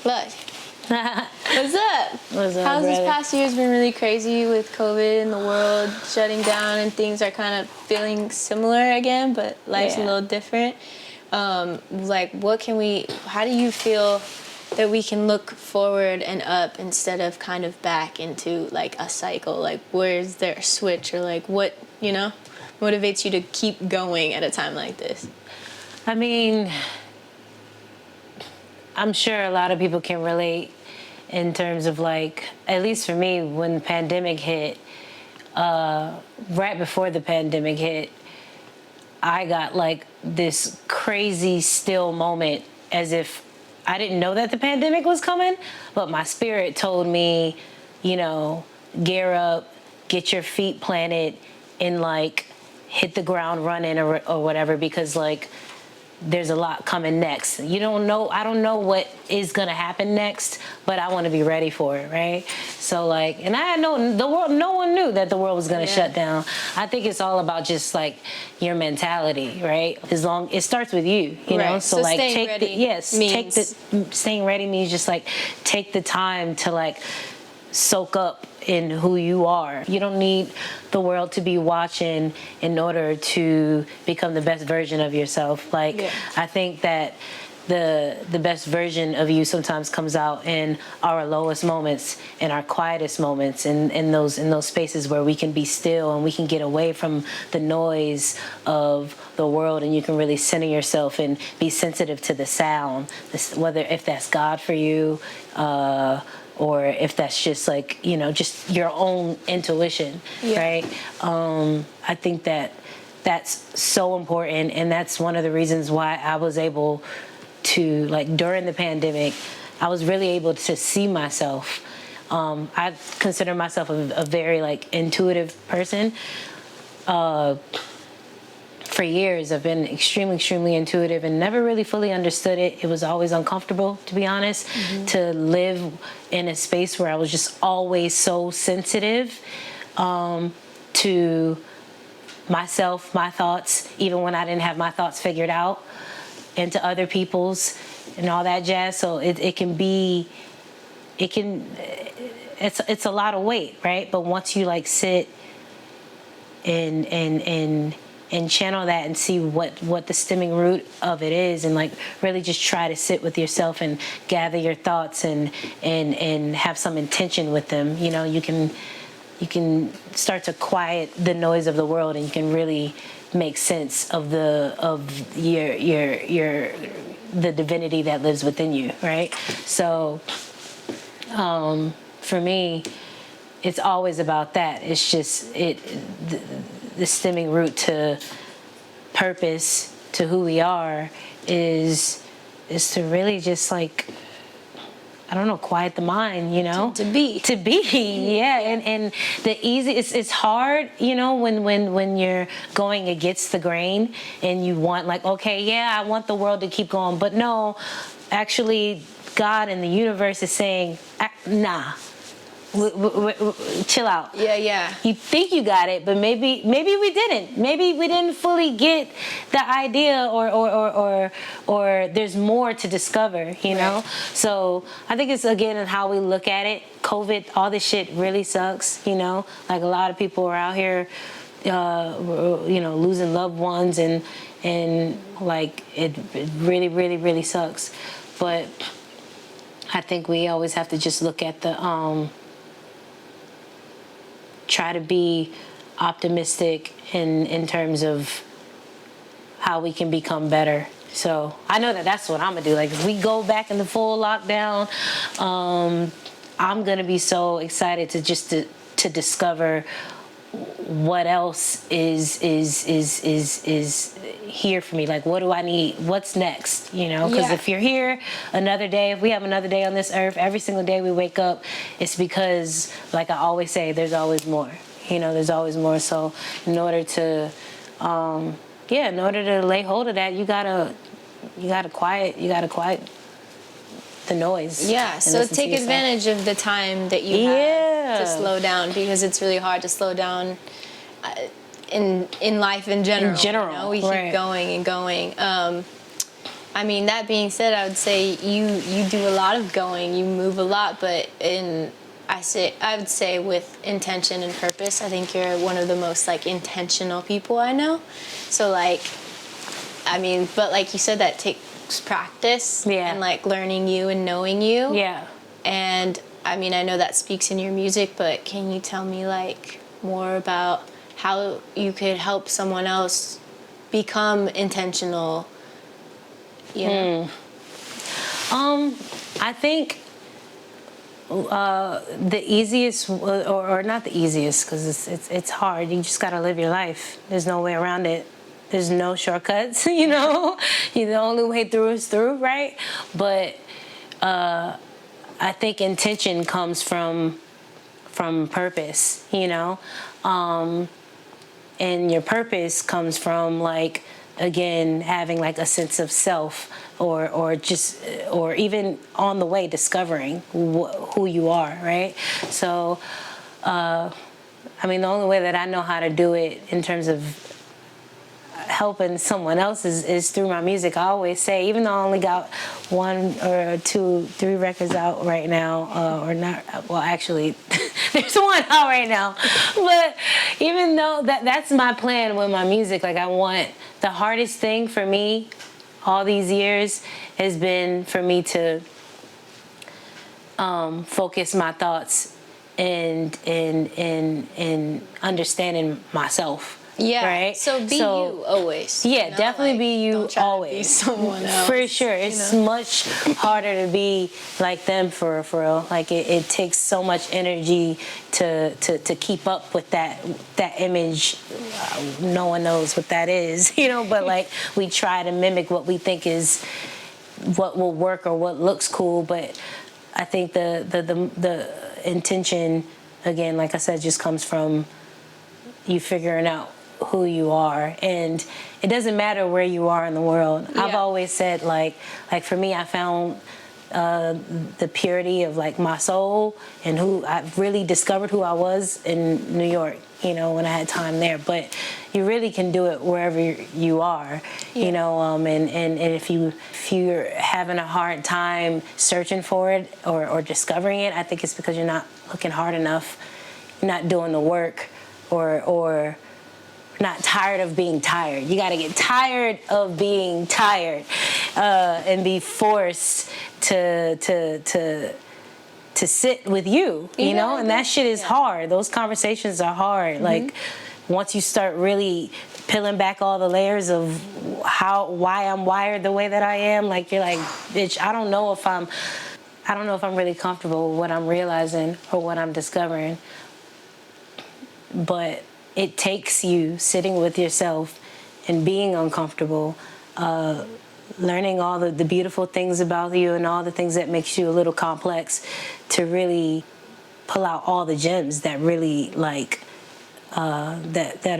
Look. What's up? What's up, How's this brother? past year's been really crazy with COVID and the world shutting down and things are kind of feeling similar again, but life's a little different. Like, how do you feel that we can look forward and up instead of kind of back into like a cycle? Like, where's there a switch or like what, motivates you to keep going at a time like this? I mean, I'm sure a lot of people can relate in terms of like, at least for me, when the pandemic hit, right before the pandemic hit, I got like this crazy still moment as if I didn't know that the pandemic was coming, but my spirit told me, gear up, get your feet planted, and like hit the ground running or whatever, because like there's a lot coming next. I don't know what is gonna happen next, but I want to be ready for it, right? So like, and I know the world, no one knew that the world was gonna shut down. I think it's all about just like your mentality, right? It starts with you, know? Right. So like staying ready means just like take the time to like soak up in who you are. You don't need the world to be watching in order to become the best version of yourself. I think that the best version of you sometimes comes out in our lowest moments, in our quietest moments, in those spaces where we can be still and we can get away from the noise of the world, and you can really center yourself and be sensitive to the sound, whether if that's God for you, or if that's just like, just your own intuition, right? I think that that's so important, and that's one of the reasons why I was able to, like, during the pandemic, I was really able to see myself. I consider myself a very, like, intuitive person. For years, I've been extremely, extremely intuitive and never really fully understood it. It was always uncomfortable, to be honest, to live in a space where I was just always so sensitive to myself, my thoughts, even when I didn't have my thoughts figured out, and to other people's and all that jazz. So it's a lot of weight, right? But once you like sit and channel that and see what the stemming root of it is, and like really just try to sit with yourself and gather your thoughts and have some intention with them, you can start to quiet the noise of the world, and you can really make sense of your the divinity that lives within you, right? So for me, it's always about that. It's just the stemming root to purpose, to who we are, is to really just like, I don't know, quiet the mind, To be. Yeah. And it's hard, when you're going against the grain and you want like, okay, yeah, I want the world to keep going, but no, actually God and the universe is saying, nah. Chill out. Yeah. You think you got it, but maybe we didn't. Maybe we didn't fully get the idea, or there's more to discover, know? So I think it's, again, in how we look at it. COVID, all this shit really sucks, Like a lot of people are out here, losing loved ones, and like it really, really, really sucks. But I think we always have to just look at the try to be optimistic in terms of how we can become better. So I know that's what I'm gonna do. Like, if we go back into full lockdown, I'm gonna be so excited to discover what else is here for me. Like, what do I need? What's next? Because if you're here another day, if we have another day on this earth, every single day we wake up, it's because, like I always say, there's always more. There's always more. So in order to lay hold of that, you gotta quiet the noise. Yeah, so take advantage of the time that you have to slow down, because it's really hard to slow down in life in general. We keep going and going. I mean, that being said, I would say you do a lot of going, you move a lot, but I would say with intention and purpose, I think you're one of the most like intentional people I know. So like, I mean, but like you said, that takes practice and like learning you and knowing you. Yeah. And I mean, I know that speaks in your music, but can you tell me like more about how you could help someone else become intentional? You know? I think the easiest, or not the easiest, because it's hard. You just gotta live your life. There's no way around it. There's no shortcuts. You know, the only way through is through, right? But I think intention comes from purpose. You know, and your purpose comes from like, again, having like a sense of self, or even on the way discovering who you are, right? So I mean, the only way that I know how to do it in terms of helping someone else is through my music. I always say, even though I only got 1 or 2, 3 records out right now, or not, well, actually, there's 1 out right now. But even though that's my plan with my music, like I want, the hardest thing for me all these years has been for me to focus my thoughts and understanding myself. Yeah. Right. So be you always. Yeah, definitely like, be you don't try always. To be someone else. For sure, it's much harder to be like them for real. Like it takes so much energy to keep up with that image. No one knows what that is, But like we try to mimic what we think is what will work or what looks cool. But I think the intention, again, like I said, just comes from you figuring out who you are, and it doesn't matter where you are in the world. Yeah. I've always said like for me, I found the purity of like my soul and who I really discovered who I was in New York, when I had time there. But you really can do it wherever you are, and if you're having a hard time searching for it or discovering it, I think it's because you're not looking hard enough, you're not doing the work, or not tired of being tired. You got to get tired of being tired, and be forced to sit with you, know. And that shit is hard. Those conversations are hard. Mm-hmm. Like once you start really peeling back all the layers of why I'm wired the way that I am, like you're like, bitch, I don't know if I'm really comfortable with what I'm realizing or what I'm discovering. But it takes you sitting with yourself and being uncomfortable, learning all the beautiful things about you and all the things that makes you a little complex, to really pull out all the gems that really like that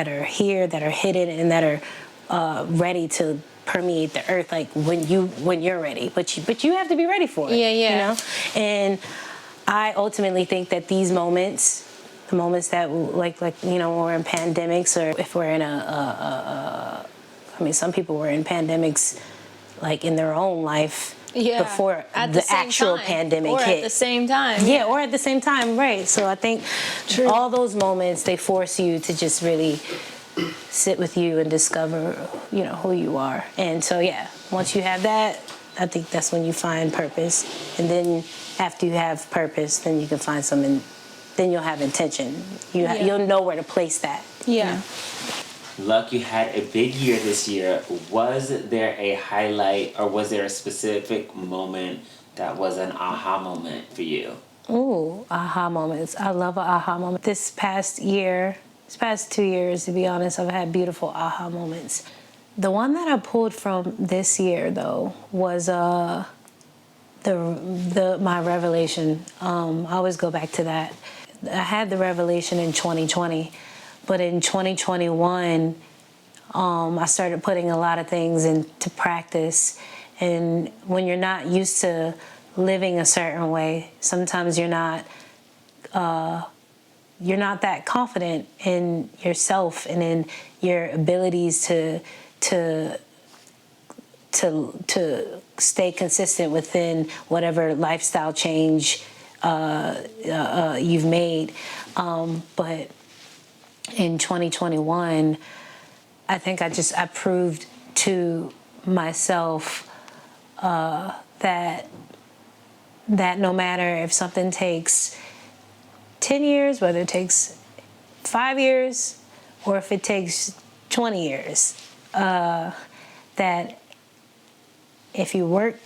are here, that are hidden, and that are ready to permeate the earth. Like when you're ready, but you have to be ready for it. Yeah. And I ultimately think that these moments. The moments that, like when we're in pandemics, or if we're in some people were in pandemics, like in their own life before the actual pandemic hit. Or at the same time. Yeah, or at the same time, right. So I think all those moments, they force you to just really sit with you and discover, who you are. And so, once you have that, I think that's when you find purpose. And then after you have purpose, then you can find something. Then you'll have intention. You'll know where to place that. Yeah. Luck, you had a big year this year. Was there a highlight, or was there a specific moment that was an aha moment for you? Ooh, aha moments. I love an aha moment. This past 2 years, to be honest, I've had beautiful aha moments. The one that I pulled from this year, though, was my revelation. I always go back to that. I had the revelation in 2020, but in 2021, I started putting a lot of things into practice. And when you're not used to living a certain way, sometimes you're not that confident in yourself and in your abilities to to stay consistent within whatever lifestyle change you've made. But in 2021, I think I proved to myself that no matter if something takes 10 years, whether it takes 5 years, or if it takes 20 years, that if you work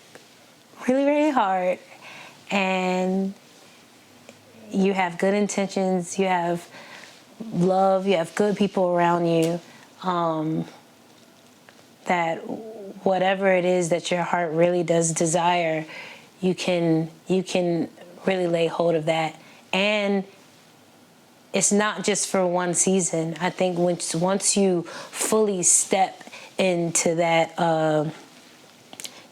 really, really hard and you have good intentions, you have love, you have good people around you, that whatever it is that your heart really does desire, you can really lay hold of that. And it's not just for one season. I think once you fully step into that,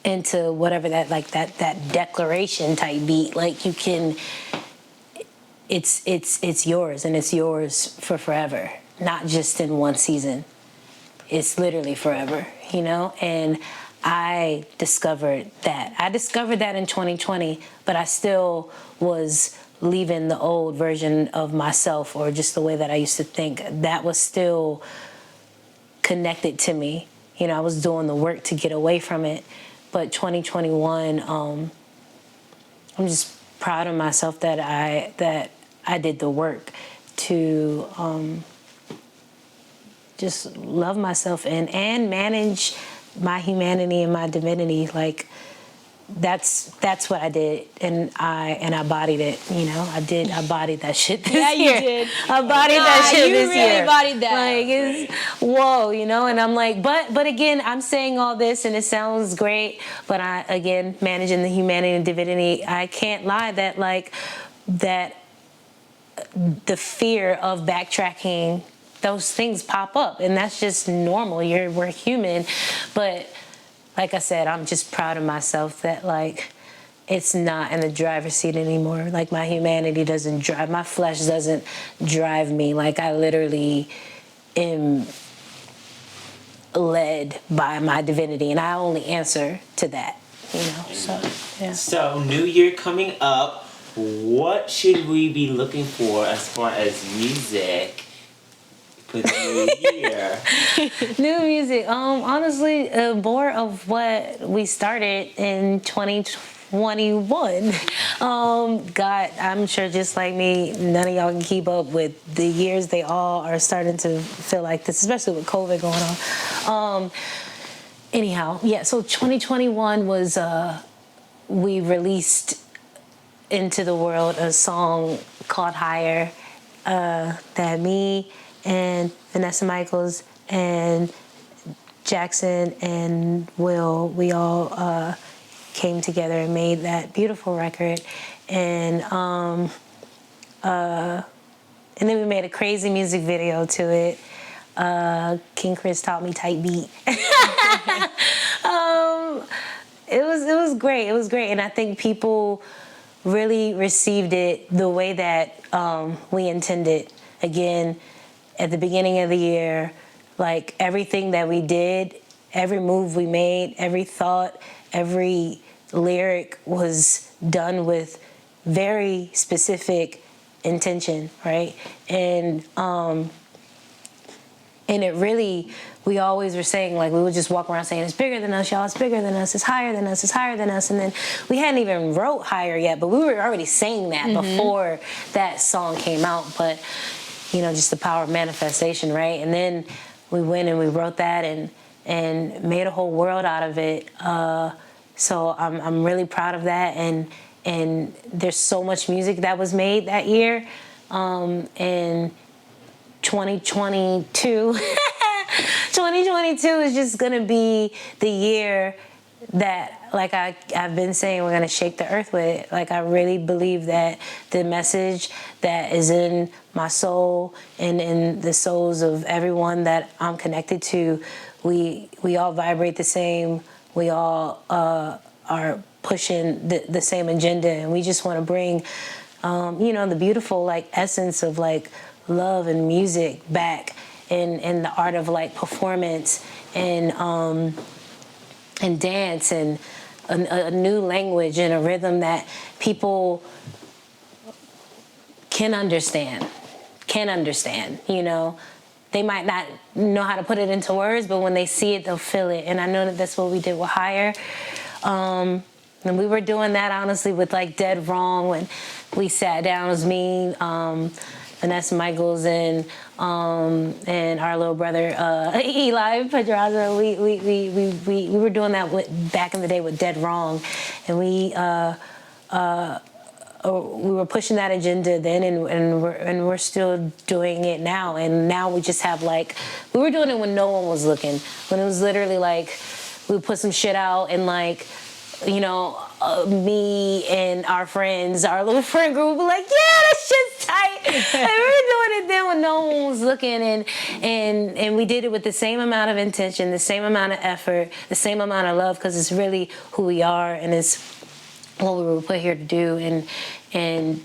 into whatever that declaration type beat, like you can, it's yours, and it's yours for forever, not just in one season. It's literally forever, you know? And I discovered that. I discovered that in 2020, but I still was leaving the old version of myself, or just the way that I used to think. That was still connected to me. You know, I was doing the work to get away from it. But 2021, I'm just proud of myself that I did the work to just love myself and manage my humanity and my divinity. Like, that's what I did, and I bodied it. You know, I bodied that shit this year. Yeah, you did. I bodied that shit this year. You really bodied that. Like, it's, whoa, you know. And I'm like, but again, I'm saying all this, and it sounds great. But again, managing the humanity and divinity, I can't lie that the fear of backtracking, those things pop up, and that's just normal. We're human, but like I said, I'm just proud of myself that, like, it's not in the driver's seat anymore. Like, my humanity doesn't drive, my flesh doesn't drive me. Like, I literally am led by my divinity, and I only answer to that, you know. So, yeah. So, New Year coming up, what should we be looking for as far as music for the new year? New music. Honestly, more of what we started in 2021. God, I'm sure just like me, none of y'all can keep up with the years. They all are starting to feel like this, especially with COVID going on. Anyhow, yeah, so 2021 was, we released into the world a song called Higher, that me and Vanessa Michaels and Jackson and Will, we all came together and made that beautiful record. And then we made a crazy music video to it. King Chris taught me tight beat. It was great. It was great, and I think people really received it the way that we intended. Again, at the beginning of the year, like, everything that we did, every move we made, every thought, every lyric was done with very specific intention, right? And it really, we always were saying, like, we would just walk around saying, it's bigger than us, y'all, it's bigger than us, it's higher than us, it's higher than us. And then we hadn't even wrote Higher yet, but we were already saying that before that song came out. But, you know, just the power of manifestation, right? And then we went and we wrote that and made a whole world out of it. So I'm really proud of that. And there's so much music that was made that year. And 2022 is just gonna be the year that, like I've been saying, we're gonna shake the earth with it. Like, I really believe that the message that is in my soul and in the souls of everyone that I'm connected to, we all vibrate the same. We all are pushing the same agenda, and we just want to bring, you know, the beautiful, like, essence of, like, love and music back in the art of, like, performance and and dance and a new language and a rhythm that people can understand, you know. They might not know how to put it into words, but when they see it, they'll feel it. And I know that that's what we did with Higher. And we were doing that, honestly, with, like, Dead Wrong, when we sat down. It was me, Vanessa Michaels, and our little brother, Eli Pedraza. We were doing that back in the day with Dead Wrong. And we were pushing that agenda then, and we're still doing it now. And now we just have, like, we were doing it when no one was looking, when it was literally like we would put some shit out and, like, you know, me and our friends, our little friend group, would be like, yeah, that shit's tight. And we were doing it then when no one was looking, and we did it with the same amount of intention, the same amount of effort, the same amount of love, because it's really who we are, and it's what we were put here to do. And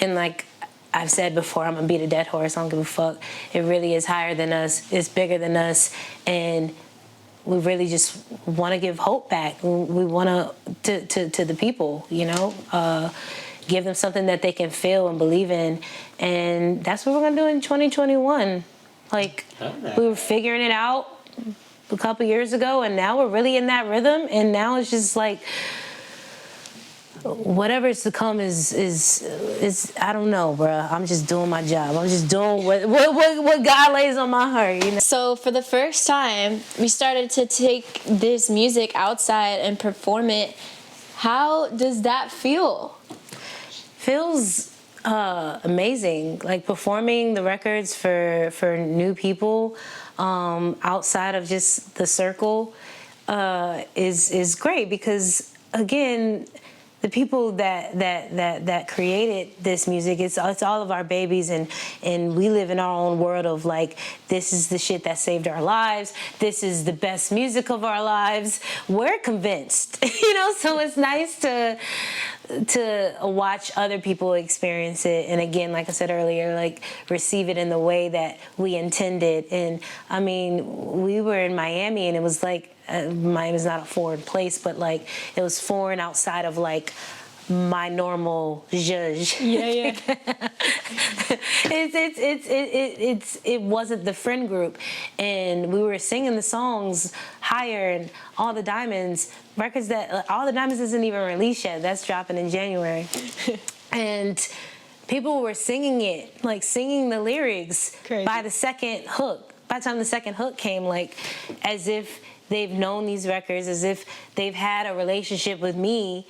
like I've said before, I'm gonna beat a dead horse. I don't give a fuck. It really is higher than us. It's bigger than us, and we really just want to give hope back. We want to the people, you know, give them something that they can feel and believe in, and that's what we're gonna do in 2021. Like, we were figuring it out a couple years ago, and now we're really in that rhythm, and now it's just like, whatever is to come is I don't know, bruh. I'm just doing my job. I'm just doing what God lays on my heart, you know? So for the first time, we started to take this music outside and perform it. How does that feel? Feels amazing. Like, performing the records for new people outside of just the circle is great, because, again, the people that created this music, it's all of our babies, and we live in our own world of, like, this is the shit that saved our lives. This is the best music of our lives. We're convinced, you know. So it's nice to watch other people experience it, and again, like I said earlier, like, receive it in the way that we intended. And I mean, we were in Miami, and it was like, Miami's not a foreign place, but, like, it was foreign outside of, like, my normal zhuzh. Yeah. It wasn't the friend group, and we were singing the songs Higher and All the Diamonds, records that All the Diamonds isn't even released yet. That's dropping in January. And people were singing it, like, singing the lyrics. Crazy. By the second hook. By the time the second hook came, like, as if they've known these records, as if they've had a relationship with me,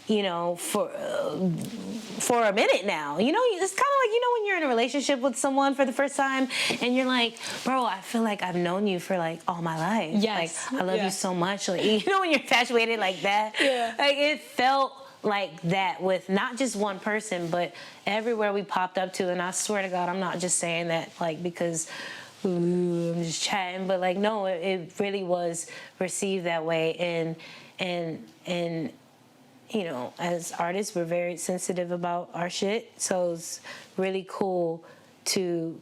you know, for a minute now. You know, it's kind of like, you know, when you're in a relationship with someone for the first time, and you're like, bro, I feel like I've known you for, like, all my life. Yes. Like, I love you so much. Like, you know, when you're infatuated like that. Yeah. Like, it felt like that with not just one person, but everywhere we popped up to. And I swear to God, I'm not just saying that, like, because I'm just chatting, but, like, no, it really was received that way. And you know, as artists, we're very sensitive about our shit, so it's really cool to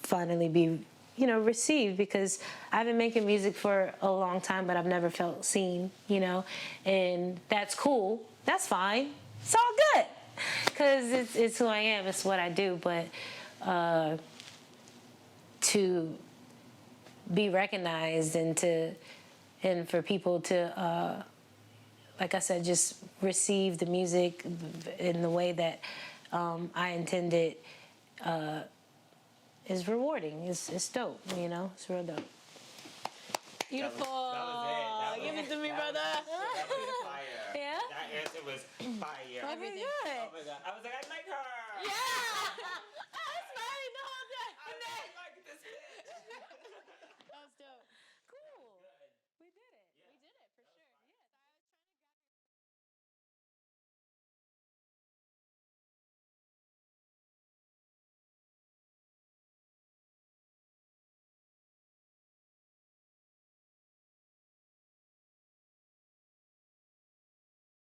finally be, you know, received, because I've been making music for a long time, but I've never felt seen, you know, and that's cool. That's fine. It's all good, because it's who I am. It's what I do. But to be recognized and for people to, like I said, just receive the music in the way that I intended is rewarding. It's dope, you know? It's real dope. Beautiful. Give it to me, brother. That was fire. Yeah? That answer was fire. Everything. Oh my God. I was like, I'd like her. Yeah. I was smiling the whole time. I was like,